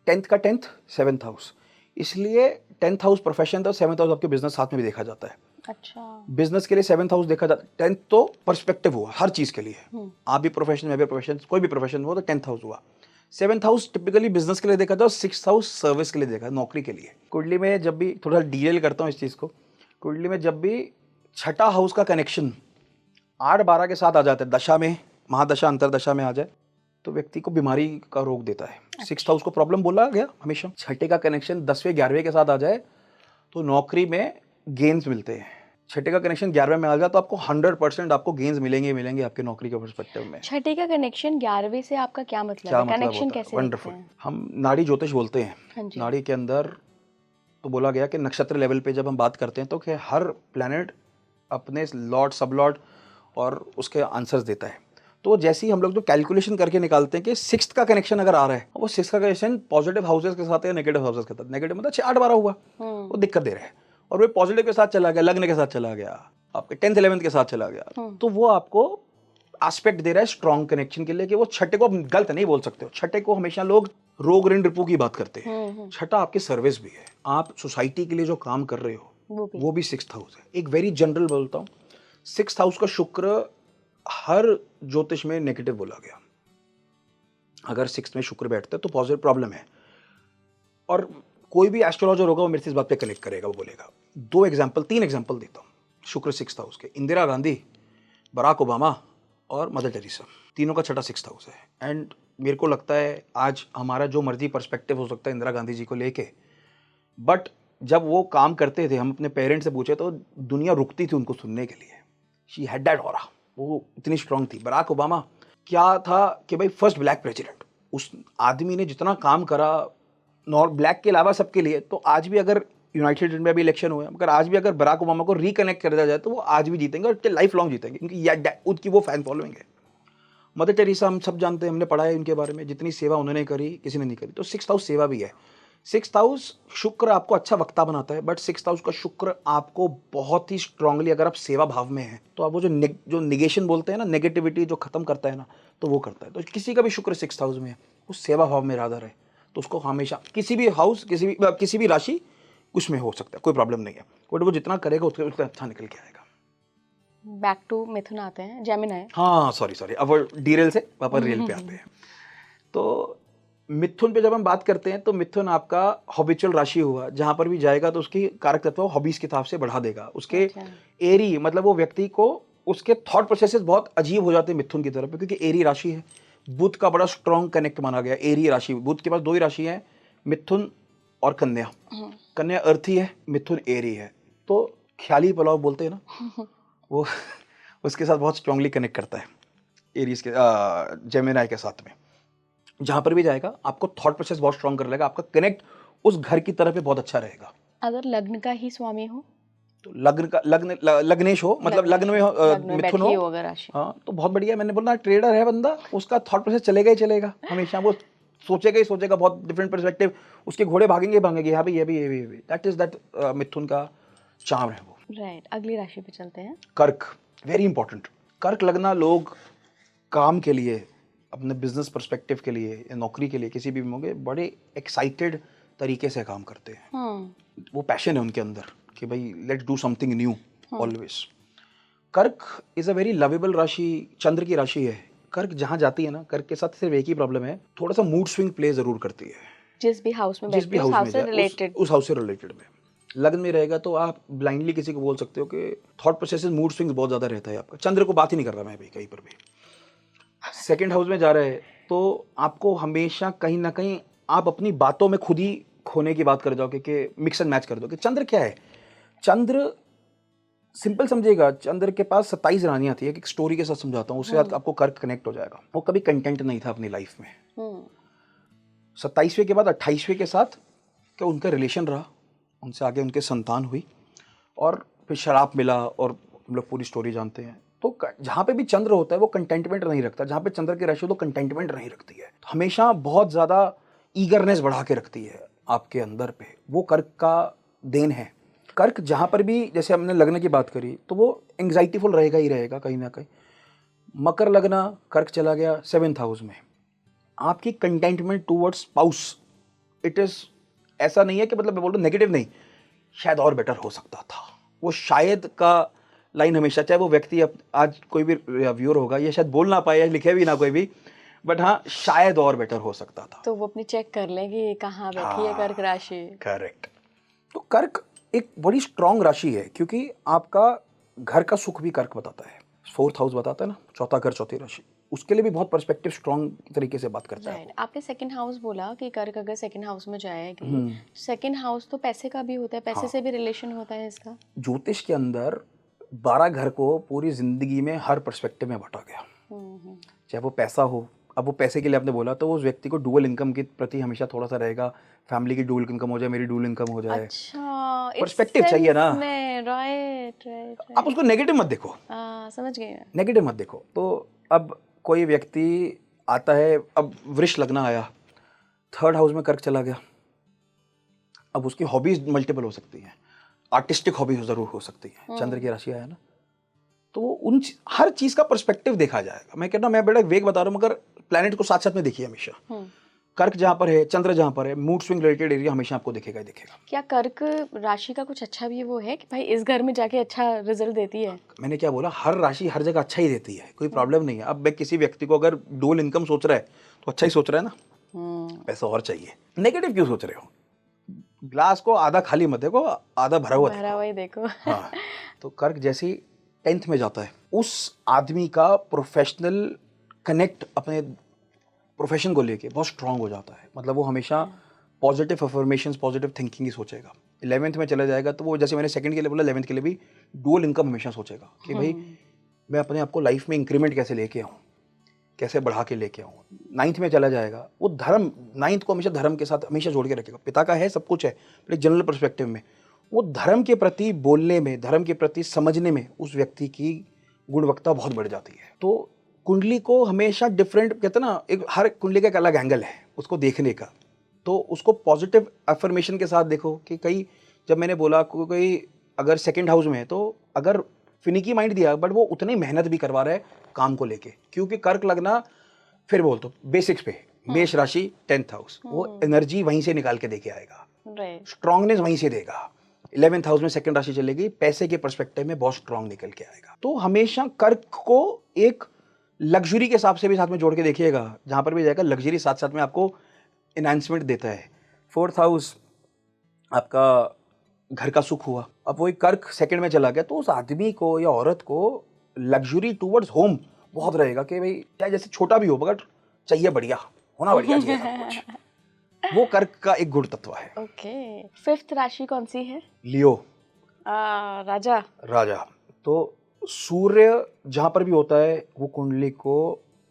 10th का 10th, 7th हाउस, इसलिए 10th हाउस प्रोफेशन था, 7th हाउस आपके बिजनेस साथ में भी देखा जाता है। अच्छा। बिजनेस के लिए 7th हाउस देखा जाता है। 10th तो पर्सपेक्टिव हुआ हर चीज के लिए, आप भी प्रोफेशन, मैं भी प्रोफेशन, कोई भी प्रोफेशन हुआ तो 10th हाउस हुआ। 7th हाउस टिपिकली बिजनेस के लिए देखा जाता है, 6th हाउस सर्विस के लिए देखा, नौकरी के लिए। कुंडली में जब भी, थोड़ा डिटेल करता हूँ इस चीज को, कुंडली में जब भी छठा हाउस का कनेक्शन 8-12 के साथ आ जाता है, दशा में, महादशा अंतरदशा में आ जाए, तो व्यक्ति को बीमारी का रोग देता है। 6th हाउस को प्रॉब्लम बोला गया हमेशा। छठे का कनेक्शन 10वें 11वें के साथ आ जाए तो नौकरी में गेन्स मिलते हैं। छठे का कनेक्शन 11वें में आ जाए तो आपको 100% आपको गेन्स मिलेंगे आपके नौकरी के पर्सपेक्टिव में। छठे का कनेक्शन 11वें से आपका क्या मतलब है? कनेक्शन कैसे? वंडरफुल। हम नाड़ी ज्योतिष बोलते हैं। नाड़ी के अंदर तो बोला गया कि नक्षत्र लेवल पे जब हम बात करते हैं तो कि हर प्लैनेट अपने लॉर्ड, सब लॉर्ड और उसके आंसर्स देता है। तो जैसे ही हम लोग जो कैलकुलेशन करके निकालते हैं कि 6th का कनेक्शन अगर आ रहा है, वो 6th का कनेक्शन पॉजिटिव हाउसेस के साथ या नेगेटिव हाउसेस के साथ, नेगेटिव मतलब 6-8-12 हुआ, वो दिक्कत दे रहा है, और वो पॉजिटिव के साथ चला गया, लग्न के साथ चला गया, आपके 10th 11th के साथ चला गया, तो वो आपको एस्पेक्ट दे रहा है स्ट्रॉन्ग कनेक्शन के लिए कि वो छठे को गलत नहीं बोल सकते हो। छठे को हमेशा लोग रोग ऋण रिपू की बात करते हैं। छठा आपकी सर्विस भी है, आप सोसाइटी के लिए जो काम कर रहे हो वो भी 6th हाउस है। एक वेरी जनरल बोलता हूँ, 6th हाउस का शुक्र हर ज्योतिष में नेगेटिव बोला गया। अगर 6th में शुक्र बैठता है तो पॉजिटिव प्रॉब्लम है, और कोई भी एस्ट्रोलॉजर होगा वो मेरे से इस बात पे कनेक्ट करेगा, वो बोलेगा। 3 एग्जांपल देता हूँ शुक्र 6th हाउस के। इंदिरा गांधी, बराक ओबामा और मदर टेरेसा, तीनों का छठा 6th हाउस है। एंड मेरे को लगता है आज हमारा जो मर्जी पर्सपेक्टिव हो सकता है इंदिरा गांधी जी को लेके, बट जब वो काम करते थे, हम अपने पेरेंट्स से पूछे तो दुनिया रुकती थी उनको सुनने के लिए। शी हैड दैट ऑरा, वो इतनी स्ट्रांग थी। बराक ओबामा क्या था कि भाई फर्स्ट ब्लैक प्रेसिडेंट, उस आदमी ने जितना काम करा नॉट ब्लैक के अलावा सबके लिए, तो आज भी अगर यूनाइटेड इंडिया भी इलेक्शन हुए, मगर आज भी अगर बराक ओबामा को रिकनेक्ट कर दिया जाए तो वो आज भी जीतेंगे और लाइफ लॉन्ग जीतेंगे, क्योंकि उनकी वो फैन फॉलोइंग है। मदर टेरेसा हम सब जानते हैं, हमने पढ़ा है उनके बारे में, जितनी सेवा उन्होंने करी किसी ने नहीं करी। तो 6th हाउस सेवा भी है। 6th हाउस शुक्र आपको अच्छा वक्ता बनाता है, बट 6th हाउस का शुक्र आपको बहुत ही स्ट्रांगली, अगर आप सेवा भाव में हैं तो आप वो जो निगेशन बोलते हैं ना, नेगेटिविटी जो खत्म करता है ना, तो वो करता है। तो किसी का भी शुक्र 6th हाउस में है, वो सेवा भाव में इरादा रहे, तो उसको हमेशा किसी भी हाउस, किसी भी राशि उसमें हो सकता है, कोई प्रॉब्लम नहीं है, बट वो जितना करेगा उसका अच्छा निकल के आएगा। बैक टू मिथुन आते हैं, जेमिनी। हाँ सॉरी, अब डीरेल से वापस रियल पे आते हैं। तो मिथुन पे जब हम बात करते हैं तो मिथुन आपका हॉबिचुअल राशि हुआ, जहां पर भी जाएगा तो उसकी कारक तत्व हॉबीज के हिसाब से बढ़ा देगा। उसके एरी मतलब वो व्यक्ति को उसके थॉट प्रोसेसेस बहुत अजीब हो जाते हैं मिथुन की तरफ, क्योंकि एरी राशि है। बुध का बड़ा स्ट्रॉन्ग कनेक्ट माना गया एरी राशि। बुध के पास 2 ही राशि है, मिथुन और कन्या। कन्या अर्थी है, मिथुन एरी है। तो ख्याली पुलाव बोलते हैं ना, वो उसके साथ बहुत स्ट्रांगली कनेक्ट करता है एरीज के, जेमिनी के साथ में। जहां पर भी जाएगा आपको थॉट प्रोसेस बहुत स्ट्रांग कर लेगा, आपका कनेक्ट उस घर की तरफ बहुत अच्छा रहेगा। अगर लग्न का ही स्वामी हो तो लग्नेश हो, मतलब लग्न में मिथुन हो, हाँ तो बहुत बढ़िया। मैंने बोला ट्रेडर है बंदा, उसका थॉट प्रोसेस चलेगा ही चलेगा हमेशा। वो सोचेगा ही सोचेगा, बहुत डिफरेंट पर्सपेक्टिव, उसके घोड़े भागेंगे भागेंगे, यहाँ भी ये भी ये भी, दैट इज दैट मिथुन का चार्म है वो। राइट, अगली राशि पे चलते हैं। कर्क, वेरी इंपॉर्टेंट। कर्क लगना, लोग काम के लिए, अपने बिजनेस पर्सपेक्टिव के लिए या नौकरी के लिए किसी भी होंगे, बड़े एक्साइटेड तरीके से काम करते हैं। वो पैशन है उनके अंदर कि भाई let's do something new always. कर्क इज अ वेरी लवेबल राशि, चंद्र की राशि है। कर्क जहाँ जाती है ना, कर्क के साथ सिर्फ एक ही प्रॉब्लम है, थोड़ा सा मूड स्विंग प्ले जरूर करती है। जिस भी हाउस में जिस भी बैठते हो, हाउस में रिलेटेड, उस हाउस से रिलेटेड में लग्न में रहेगा तो आप ब्लाइंडली किसी को बोल सकते हो कि थॉट प्रोसेस, मूड स्विंग्स बहुत ज़्यादा रहता है आपका। चंद्र को बात ही नहीं कर रहा मैं भी कहीं पर भी। सेकंड हाउस में जा रहा है तो आपको हमेशा कहीं ना कहीं आप अपनी बातों में खुद ही खोने की बात कर जाओगे कि मिक्स एंड मैच कर दोगे। चंद्र क्या है? चंद्र सिंपल समझिएगा, चंद्र के पास 27 रानियां थी। एक स्टोरी के साथ समझाता हूँ, उससे आपको कर्क कनेक्ट हो जाएगा। वो कभी कंटेंट नहीं था अपनी लाइफ में। 27वें के बाद 28वें के साथ क्या उनका रिलेशन रहा, उनसे आगे उनके संतान हुई और फिर शराब मिला और हम लोग पूरी स्टोरी जानते हैं। तो जहाँ पे भी चंद्र होता है वो कंटेंटमेंट नहीं रखता। जहाँ पे चंद्र की राशि हो तो कंटेंटमेंट नहीं रखती है, तो हमेशा बहुत ज़्यादा ईगरनेस बढ़ा के रखती है आपके अंदर पे। वो कर्क का देन है। कर्क जहाँ पर भी, जैसे हमने लग्न की बात करी, तो वो एंग्जाइटीफुल रहेगा ही रहेगा कहीं ना कहीं। मकर लगना, कर्क चला गया 7th हाउस में, आपकी contentment towards spouse, it is ऐसा नहीं है कि मतलब मैं बोल रहा हूँ नेगेटिव नहीं, शायद और बेटर हो सकता था। वो शायद का लाइन हमेशा, चाहे वो व्यक्ति आज कोई भी व्यूअर होगा, ये शायद बोल ना पाए या लिखे भी ना कोई भी, बट हाँ शायद और बेटर हो सकता था। तो वो अपनी चेक कर लें कि ये कहाँ बैठी है कर्क राशि। करेक्ट। तो कर्क एक बड़ी स्ट्रांग राशि है, क्योंकि आपका घर का सुख भी कर्क बताता है। 4th हाउस बताता है ना, चौथा घर चौथी राशि, उसके लिए भी बहुत पर्सपेक्टिव स्ट्रांग तरीके से बात करता है। आपने सेकंड हाउस बोला कि कर्क अगर सेकंड हाउस में जाएगी, सेकंड हाउस तो पैसे का भी होता है, पैसे से भी रिलेशन होता है इसका। ज्योतिष के अंदर 12 घर को पूरी जिंदगी में हर पर्सपेक्टिव में बांटा गया, चाहे वो पैसा हो। अब वो पैसे के लिए आपने बोला तो उस व्यक्ति को डुअल इनकम के प्रति हमेशा थोड़ा सा रहेगा, फैमिली की डुअल इनकम हो जाए, मेरी डुअल इनकम हो जाए। अच्छा, पर्सपेक्टिव चाहिए ना। राइट। आप उसको नेगेटिव मत देखो। समझ गए, नेगेटिव मत देखो। तो अब कोई व्यक्ति आता है, अब वृष लगना आया, 3rd हाउस में कर्क चला गया, अब उसकी हॉबीज मल्टीपल हो सकती हैं, आर्टिस्टिक हॉबीज जरूर हो सकती है। चंद्र की राशि आया ना, तो उन हर चीज का पर्सपेक्टिव देखा जाएगा। मैं कहता हूं, मैं बड़ा वेग बता रहा हूं, मगर प्लैनेट को साथ साथ में देखिए हमेशा। कर्क जहां पर है, चंद्र जहां पर है, मूड स्विंग रिलेटेड एरिया हमेशा आपको दिखेगा ही दिखेगा। क्या कर्क राशि का कुछ अच्छा भी वो है कि भाई इस घर में जाके अच्छा रिजल्ट देती है? मैंने क्या बोला, हर राशि हर जगह अच्छा ही देती है, कोई प्रॉब्लम नहीं है। अब मैं किसी व्यक्ति को अगर डुअल इनकम सोच रहा है तो अच्छा ही सोच रहा है ना, पैसा और चाहिए। नेगेटिव क्यों सोच रहे हो? ग्लास को आधा खाली मत देखो, आधा भरा हुआ ही देखो। हाँ। तो कर्क जैसी 10th में जाता है, उस आदमी का प्रोफेशनल कनेक्ट अपने प्रोफेशन को लेके बहुत स्ट्रांग हो जाता है। मतलब वो हमेशा पॉजिटिव अफर्मेशंस, पॉजिटिव थिंकिंग ही सोचेगा। 11th में चला जाएगा तो वो, जैसे मैंने सेकंड के लिए बोला, 11th के लिए भी डुअल इनकम हमेशा सोचेगा कि भाई मैं अपने आप को लाइफ में इंक्रीमेंट कैसे लेके आऊँ, कैसे बढ़ा के लेके आऊँ। 9th में चला जाएगा, वो धर्म, 9th को हमेशा धर्म के साथ हमेशा जोड़ के रखेगा। पिता का है, सब कुछ है, लेकिन जनरल पर्सपेक्टिव में वो धर्म के प्रति बोलने में, धर्म के प्रति समझने में उस व्यक्ति की गुणवत्ता बहुत बढ़ जाती है। तो कुंडली को हमेशा डिफरेंट, कहते हैं ना, एक हर कुंडली का एक अलग एंगल है उसको देखने का। तो उसको पॉजिटिव अफर्मेशन के साथ देखो कि कई, जब मैंने बोला कोई अगर 2nd हाउस में है तो अगर फिनिकी माइंड दिया, बट वो उतनी मेहनत भी करवा रहा है काम को लेके, क्योंकि कर्क लगना, फिर बोल तो बेसिक्स पे मेष राशि 10th हाउस, वो एनर्जी वहीं से निकाल के देके आएगा, स्ट्रांगनेस वहीं से देगा। 11th हाउस में 2nd राशि चलेगी, पैसे के पर्सपेक्टिव में बहुत स्ट्रांग निकल के आएगा। तो हमेशा कर्क को एक लग्जरी के हिसाब से भी साथ में जोड़ के देखिएगा, जहां पर भी जाएगा लग्जरी साथ साथ में आपको एनहांसमेंट देता है। 4th हाउस आपका घर का सुख हुआ, अब वही कर्क 2nd में चला गया तो उस आदमी को या औरत को लग्जरी टूवर्ड्स होम बहुत रहेगा कि भाई चाहे जैसे छोटा भी हो मगर चाहिए बढ़िया, होना बढ़िया चाहिए सब कुछ। वो कर्क का एक गुण तत्व है। ओके, 5th राशि कौन सी है? लियो, राजा। तो सूर्य जहां पर भी होता है वो कुंडली को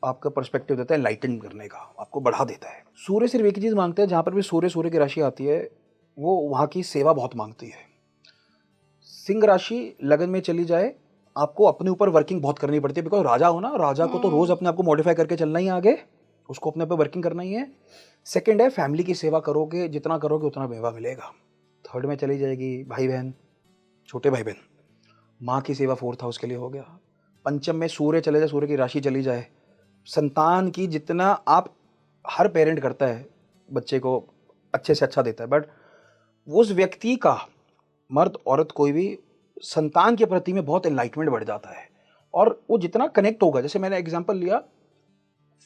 आपका पर्सपेक्टिव देता है, लाइटन करने का, आपको बढ़ा देता है। सूर्य सिर्फ एक ही चीज मांगते हैं, जहां पर भी सूर्य की राशि आती है वो वहां की सेवा बहुत मांगती है। सिंह राशि लगन में चली जाए, आपको अपने ऊपर वर्किंग बहुत करनी पड़ती है, बिकॉज राजा हो ना, राजा को तो रोज अपने आप को मॉडिफाई करके चलना ही आगे, उसको अपने पे वर्किंग करना ही है। सेकंड है फैमिली की सेवा करोगे, जितना करोगे उतना मेवा मिलेगा। थर्ड में चली जाएगी भाई बहन, छोटे भाई बहन, माँ की सेवा फोर्थ हाउस के लिए हो गया। पंचम में सूर्य चले जाए, सूर्य की राशि चली जाए, संतान की जितना आप, हर पेरेंट करता है बच्चे को अच्छे से अच्छा देता है, बट उस व्यक्ति का, मर्द औरत कोई भी, संतान के प्रति में बहुत एनलाइटमेंट बढ़ जाता है। और वो जितना कनेक्ट होगा, जैसे मैंने एग्जांपल लिया,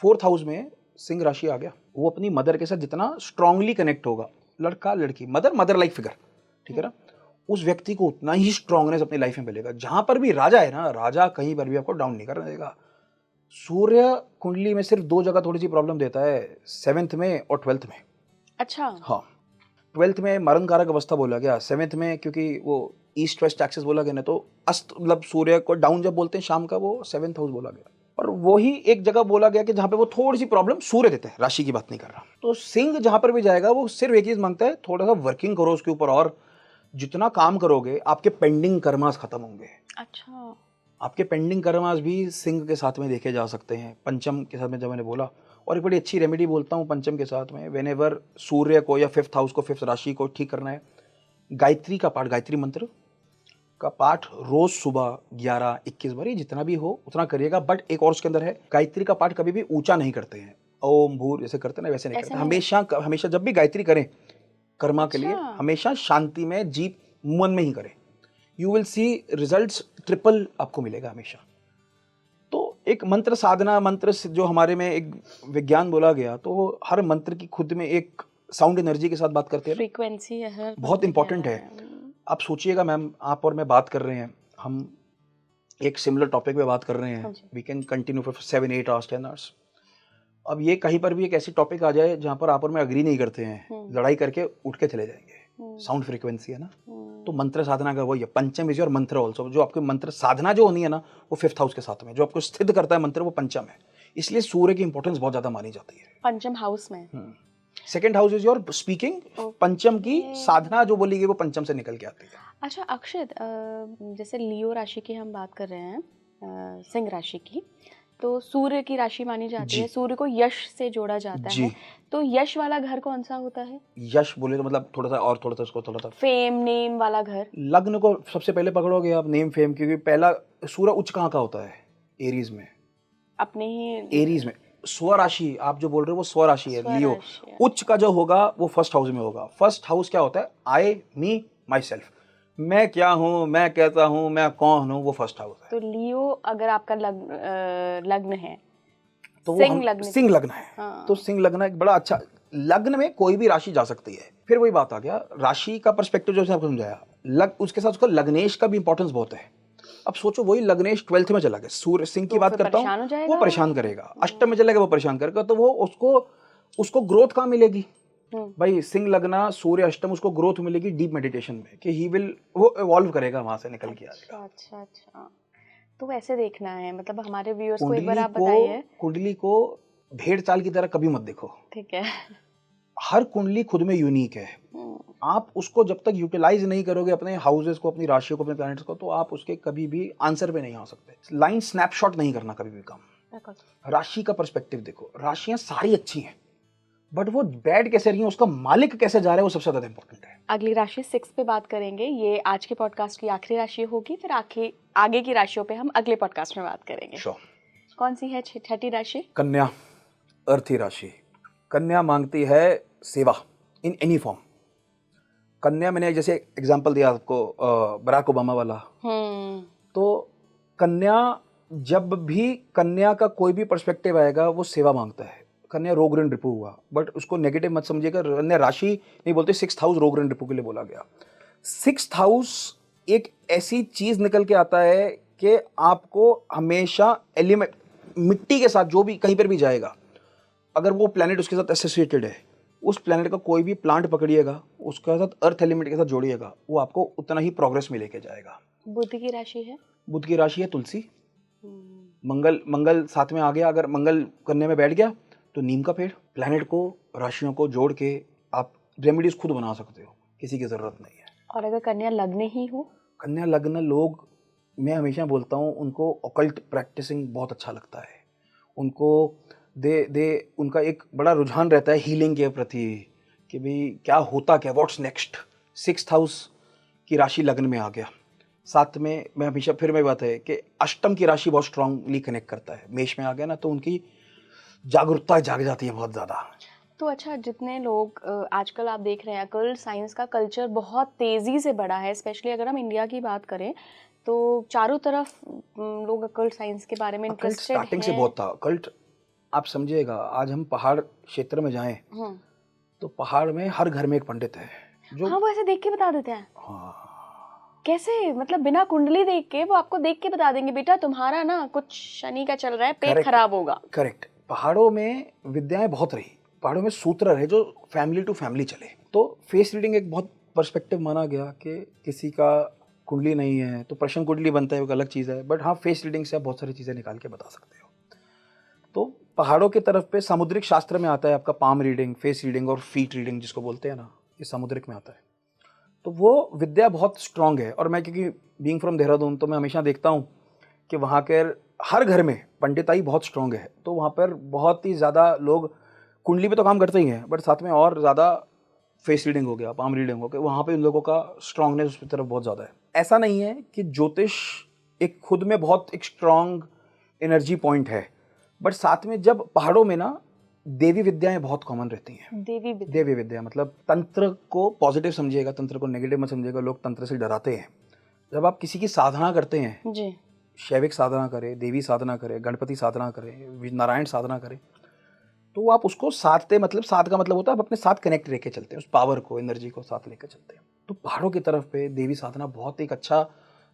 फोर्थ हाउस में सिंह राशि आ गया, वो अपनी मदर के साथ जितना स्ट्रांगली कनेक्ट होगा, लड़का लड़की, मदर लाइक फिगर, ठीक है ना, उस व्यक्ति को उतना ही स्ट्रांगनेस अपनी लाइफ में मिलेगा। जहां पर भी राजा है ना, राजा कहीं पर भी आपको डाउन नहीं करने देगा। सूर्य कुंडली में सिर्फ 2 जगह थोड़ी सी प्रॉब्लम देता है, 7th में और 12th में। अच्छा। हाँ, 12th में मरण कारक अवस्था बोला गया, 7th में क्योंकि वो ईस्ट वेस्ट एक्सिस बोला गया ना, तो अस्त मतलब सूर्य को डाउन जब बोलते हैं शाम का, वो 7th हाउस बोला गया। और वही एक जगह बोला गया कि जहाँ पे वो थोड़ी सी प्रॉब्लम सूर्य देते हैं, राशि की बात नहीं कर रहा। तो सिंह जहाँ पर भी जाएगा वो सिर्फ एक चीज मांगता है, थोड़ा सा वर्किंग करो उसके ऊपर, और जितना काम करोगे आपके पेंडिंग कर्मास खत्म होंगे। अच्छा। आपके पेंडिंग कर्मास भी सिंह के साथ में देखे जा सकते हैं, पंचम के साथ में, जब मैंने बोला। और एक बड़ी अच्छी रेमेडी बोलता हूँ पंचम के साथ में, व्हेनेवर सूर्य को या 5th हाउस को, 5th राशि को ठीक करना है, गायत्री का पाठ, गायत्री मंत्र का पाठ रोज सुबह 11-21 बार, जितना भी हो उतना करिएगा। बट एक और उसके अंदर है, गायत्री का पाठ कभी भी ऊंचा नहीं करते हैं, ओम भूर जैसे करते हैं ना, वैसे नहीं करते। हमेशा जब भी गायत्री करें कर्मा के लिए, हमेशा शांति में, जीप मन में ही करें। You will see results triple आपको मिलेगा हमेशा। तो एक मंत्र साधना, मंत्र जो हमारे में एक विज्ञान बोला गया, तो हर मंत्र की खुद में एक साउंड एनर्जी के साथ बात करते हैं, फ्रीक्वेंसी है, बहुत इंपॉर्टेंट है। आप सोचिएगा मैम, आप और मैं बात कर रहे हैं, हम एक सिमिलर टॉपिक पे बात कर रहे हैं, we can continue for 7-8 hours 10 hours. अब ये कहीं पर भी एक ऐसी टॉपिक आ जाए जहाँ पर आप और मैं अग्री नहीं करते हैं, लड़ाई करके उठ के चले जाएंगे, साउंड फ्रीक्वेंसी है ना। तो मंत्र साधना का वही है, पंचम इज योर मंत्र ऑल्सो। जो आपकी मंत्र साधना जो होनी है ना, वो 5th हाउस के साथ में, जो आपको स्थित करता है मंत्र, वो पंचम है। इसलिए सूर्य की इंपॉर्टेंस बहुत ज्यादा मानी जाती है पंचम हाउस में। 2nd house is your speaking, पंचम की साधना जो बोली गई वो पंचम से निकल के आती है। अच्छा अक्षत, जैसे लियो राशि की हम बात कर रहे हैं, सिंह राशि की, तो सूर्य की राशि मानी जाती है, सूर्य को यश से जोड़ा जाता है, तो यश वाला घर कौन सा होता है? यश बोले तो मतलब थोड़ा सा उसको थोड़ा सा फेम, नेम वाला घर। लग्न को सबसे पहले पकड़ोगे आप, नेम फेम, क्योंकि पहला सूर्य उच्च कहाँ का होता है? एरीज में, अपने ही एरीज में। स्वराशि आप जो बोल रहे हो वो स्वराशि है, लियो। उच्च का जो होगा वो 1st हाउस में होगा। 1st हाउस क्या होता है? आई, मी, माई सेल्फ, मैं क्या हूँ, मैं कैसा हूँ, मैं कौन हूँ, वो 1st हाउस है। तो लियो अगर आपका लग्न है, तो वो सिंह लग्न है। हाँ। तो सिंह लग्न एक बड़ा अच्छा, लग्न में कोई भी राशि जा सकती है। फिर वही बात आ गया, राशि का पर्सपेक्टिव जो आपको समझाया, उसके साथ उसका लग्नेश का भी इंपॉर्टेंस बहुत है। अब सोचो वही लग्नेश 12th में चला गया, सूर्य सिंह की बात करता हूँ, वो परेशान करेगा। अष्टम में चलेगा वो परेशान करेगा, तो वो उसको ग्रोथ कहाँ मिलेगी भाई? सिंह लगना, सूर्य अष्टम, उसको ग्रोथ मिलेगी डीप मेडिटेशन में, कि ही विल, वो इवॉल्व करेगा वहां से निकल के आएगा। अच्छा, तो वैसे देखना है, मतलब हमारे व्यूअर्स को एक बार आप बताइए। कुंडली को भेड़ चाल की तरह कभी मत देखो, ठीक है? हर कुंडली खुद में यूनिक है। आप उसको जब तक यूटिलाइज नहीं करोगे, अपने हाउसेस को, अपनी राशियों को, अपने प्लैनेट्स को, तो आप उसके कभी भी आंसर पे नहीं आ सकते। लाइन स्नैपशॉट नहीं करना कभी भी काम। राशि का पर्सपेक्टिव देखो, राशियां सारी अच्छी हैं, बट वो बैड कैसे रही है, उसका मालिक कैसे जा रहा है, वो सबसे ज्यादा इंपॉर्टेंट है। अगली राशि 6 पे बात करेंगे, ये आज के पॉडकास्ट की आखिरी राशि होगी, फिर आगे की राशियों पे हम अगले पॉडकास्ट में बात करेंगे। कौन सी है छठी राशि? कन्या, अर्थी राशि। कन्या मांगती है सेवा इन एनी फॉर्म। कन्या, मैंने जैसे एग्जांपल दिया आपको बराक ओबामा वाला, तो कन्या, जब भी कन्या का कोई भी पर्सपेक्टिव आएगा वो सेवा मांगता है। कन्या रोग ऋण रिपु हुआ, बट उसको नेगेटिव मत समझिएगा, कन्या राशि नहीं बोलते, 6th हाउस रोग ऋण रिपु के लिए बोला गया। 6th हाउस एक ऐसी चीज निकल के आता है कि आपको हमेशा एलिमेंट, मिट्टी के साथ जो भी कहीं पर भी जाएगा, अगर वो प्लैनेट उसके साथ एसोसिएटेड है, उस प्लैनेट का कोई भी प्लांट पकड़िएगा, उसके साथ अर्थ एलिमेंट के साथ जोड़िएगा, वो आपको उतना ही प्रोग्रेस में लेके जाएगा। बुध की राशि है? बुध की राशि है तुलसी। मंगल साथ में आ गया, अगर मंगल कन्या में बैठ गया तो नीम का पेड़। प्लैनेट को, राशियों को जोड़ के आप रेमेडीज खुद बना सकते हो, किसी की जरूरत नहीं है। और अगर कन्या लग्न ही हो? कन्या लग्न लोग, मैं हमेशा बोलता हूँ, उनको ऑकल्ट प्रैक्टिसिंग बहुत अच्छा लगता है, उनको दे उनका एक बड़ा रुझान रहता है हीलिंग के प्रति कि भाई क्या होता क्या, व्हाट्स नेक्स्ट। 6th हाउस की राशि लग्न में आ गया, साथ में मैं हमेशा फिर में बात है कि अष्टम की राशि बहुत स्ट्रांगली कनेक्ट करता है, मेष में आ गया ना तो उनकी जागरूकता जाग जाती है बहुत ज़्यादा। तो अच्छा, जितने लोग आजकल आप देख रहे हैं अकल्ट साइंस का कल्चर बहुत तेज़ी से बढ़ा है, स्पेशली अगर हम इंडिया की बात करें तो चारों तरफ लोग अकल्ट साइंस के बारे में इंटरेस्टेड हैं। स्टार्टिंग से बहुत था अकल्ट। आप समझिएगा, आज हम पहाड़ क्षेत्र में जाएं तो पहाड़ में हर घर में एक पंडित है जो हाँ, वो ऐसे देख के बता देते हैं। हाँ, कैसे, मतलब बिना कुंडली देख के वो आपको देख के बता देंगे बेटा तुम्हारा ना कुछ शनि का चल रहा है, पेट खराब होगा। करेक्ट। पहाड़ों में विद्याएं बहुत रही, पहाड़ों में सूत्र है जो फैमिली टू फैमिली चले। तो फेस रीडिंग एक बहुत पर्सपेक्टिव माना गया कि किसी का कुंडली नहीं है तो प्रश्न कुंडली बनता है, वो अलग चीज़ है, बट हाँ फेस रीडिंग से आप बहुत सारी चीज़ें निकाल के बता सकते हो। तो पहाड़ों की तरफ पे सामुद्रिक शास्त्र में आता है आपका पाम रीडिंग, फेस रीडिंग और फीट रीडिंग जिसको बोलते हैं ना, ये सामुद्रिक में आता है। तो वो विद्या बहुत स्ट्रांग है। और मैं क्योंकि बीइंग फ्रॉम देहरादून तो मैं हमेशा देखता हूँ कि वहाँ के हर घर में पंडिताई बहुत स्ट्रांग है। तो वहाँ पर बहुत ही ज़्यादा लोग कुंडली पे तो काम करते ही हैं, बट साथ में और ज़्यादा फेस रीडिंग हो गया, पाम रीडिंग हो गया, वहाँ पे उन लोगों का स्ट्रांगनेस उस तरफ बहुत ज़्यादा है। ऐसा नहीं है कि ज्योतिष एक खुद में बहुत एक स्ट्रांग एनर्जी पॉइंट है, बट साथ में जब पहाड़ों में ना देवी विद्याएं बहुत कॉमन रहती हैं। देवी विद्या मतलब तंत्र को पॉजिटिव समझिएगा, तंत्र को नेगेटिव मत समझिएगा। लोग तंत्र से डराते हैं। जब आप किसी की साधना करते हैं जी, शैविक साधना करें, देवी साधना करें, गणपति साधना करें, नारायण साधना करें, तो आप उसको साधते, मतलब साध का मतलब होता है आप अपने साथ कनेक्ट लेके चलते हैं, उस पावर को, एनर्जी को साथ लेकर चलते हैं। तो पहाड़ों की तरफ पे देवी साधना बहुत एक अच्छा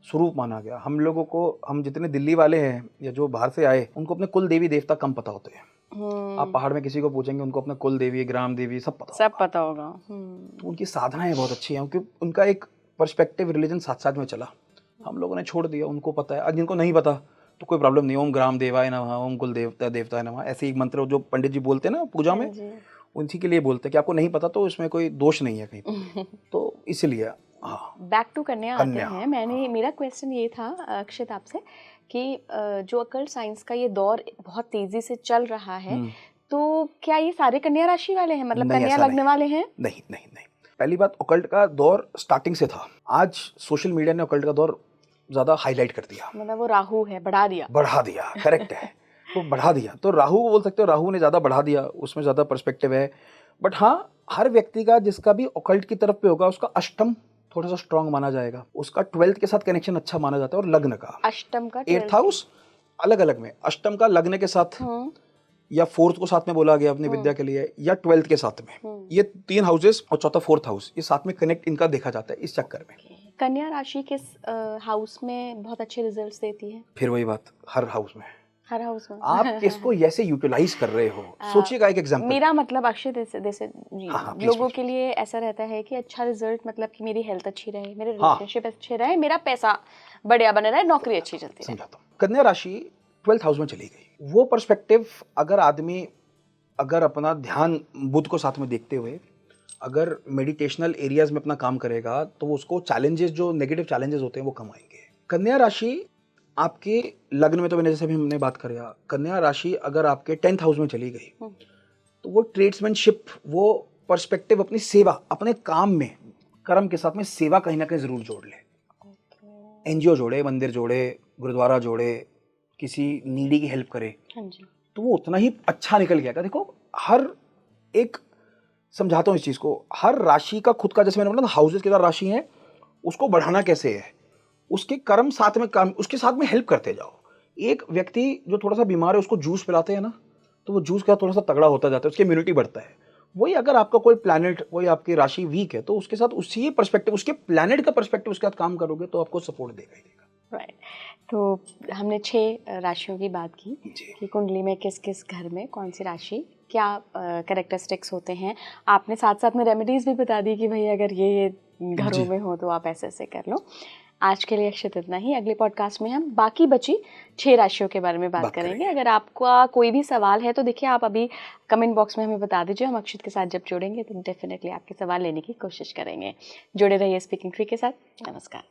स्वरूप माना गया। हम लोगों को, हम जितने दिल्ली वाले हैं या जो बाहर से आए, उनको अपने कुल देवी देवता कम पता होते हैं। आप पहाड़ में किसी को पूछेंगे उनको अपना कुल देवी, ग्राम देवी सब पता होगा। तो उनकी साधनाएं बहुत अच्छी हैं क्योंकि उनका एक पर्सपेक्टिव रिलीजन साथ साथ में चला। हम लोगों ने छोड़ दिया, उनको पता है। आज जिनको नहीं पता तो कोई प्रॉब्लम नहीं, ओम ग्राम देवाय नमः, ओम कुल देवता देवताय नमः, ऐसे एक मंत्र जो पंडित जी बोलते हैं ना पूजा में, उन्हीं के लिए बोलते हैं कि आपको नहीं पता तो इसमें कोई दोष नहीं है कहीं। तो इसलिए बैक टू कन्या आते हैं। मेरा क्वेश्चन ये था अक्षित आपसे कि जो अकल्ट साइंस का ये दौर बहुत तेजी से चल रहा है, तो क्या ये सारे कन्या राशि वाले हैं, मतलब कन्या लग्न वाले हैं? नहीं। पहली बात, ऑकल्ट का दौर स्टार्टिंग से था। आज सोशल मीडिया ने ऑकल्ट का दौर ज्यादा हाईलाइट कर दिया, मतलब वो राहु है, बढ़ा दिया। करेक्ट है, वो बढ़ा दिया। तो राहु को बोल सकते हो, राहु ने ज्यादा बढ़ा दिया, उसमें ज्यादा पर्सपेक्टिव है। बट हाँ, हर व्यक्ति का जिसका भी ऑकल्ट की तरफ पे होगा उसका अष्टम थोड़ा सा स्ट्रांग माना जाएगा, उसका 12th के साथ कनेक्शन अच्छा माना जाता है। और लग्न का अष्टम का 8th हाउस अलग अलग में, अष्टम का लग्न के साथ या 4th को साथ में बोला गया अपनी विद्या के लिए, या 12th के साथ में, ये 3 हाउसेस और चौथा 4th हाउस, ये साथ में कनेक्ट इनका देखा जाता है इस चक्कर में। कन्या राशि किस हाउस में बहुत अच्छे रिजल्ट्स देती है? फिर वही बात, हर हाउस में आप किसको कैसे यूटिलाइज कर रहे हो। सोचिएगा एक एग्जांपल, मेरा मतलब अक्षय जैसे लोगों के लिए ऐसा रहता है कि अच्छा रिजल्ट मतलब कि मेरी हेल्थ अच्छी रहे, मेरे रिलेशनशिप अच्छे रहे, मेरा पैसा बढ़िया बने रहे, नौकरी अच्छी चलती रहे। समझाता हूँ। कन्या राशि 12th हाउस में चली गई। वो पर्सपेक्टिव अगर आदमी अगर अपना ध्यान बुध को साथ में देखते हुए अगर मेडिटेशनल एरियाज में अपना काम करेगा तो उसको चैलेंजेस, जो नेगेटिव चैलेंजेस होते हैं वो कम आएंगे। कन्या राशि आपके लग्न में, तो मैंने जैसे भी हमने बात करी, कन्या राशि अगर आपके 10th हाउस में चली गई तो वो ट्रेड्समैनशिप, वो पर्सपेक्टिव, अपनी सेवा, अपने काम में कर्म के साथ में सेवा कहीं ना कहीं जरूर जोड़ ले। एनजीओ जोड़े, मंदिर जोड़े, गुरुद्वारा जोड़े, किसी नीडी की हेल्प करे, तो वो उतना ही अच्छा निकल गया। देखो, हर एक, समझाता हूँ इस चीज को, हर राशि का खुद का, जैसे मैंने बोला ना हाउसेस के राशि है, उसको बढ़ाना कैसे है, उसके कर्म साथ में काम, उसके साथ में हेल्प करते जाओ। एक व्यक्ति जो थोड़ा सा बीमार है उसको जूस पिलाते हैं ना, तो वो जूस का थोड़ा सा तगड़ा होता जाता है, उसकी इम्यूनिटी बढ़ता है। वही अगर आपका कोई प्लैनेट, वही आपकी राशि वीक है तो उसके साथ उसी पर्सपेक्टिव, उसके प्लैनेट का पर्सपेक्टिव उसके साथ काम करोगे तो आपको सपोर्ट देगा ही देगा। राइट। तो हमने 6 राशियों की बात की कि कुंडली में किस किस घर में कौन सी राशि, क्या कैरेक्टरिस्टिक्स होते हैं। आपने साथ साथ में रेमेडीज भी बता दी कि भाई अगर ये घरों में हो तो आप ऐसे ऐसे कर लो। आज के लिए अक्षित इतना ही। अगले पॉडकास्ट में हम बाकी बची 6 राशियों के बारे में बात करेंगे। अगर आपका कोई भी सवाल है तो देखिए, आप अभी कमेंट बॉक्स में हमें बता दीजिए। हम अक्षित के साथ जब जुड़ेंगे तो डेफिनेटली आपके सवाल लेने की कोशिश करेंगे। जुड़े रहिए स्पीकिंग ट्री के साथ। नमस्कार।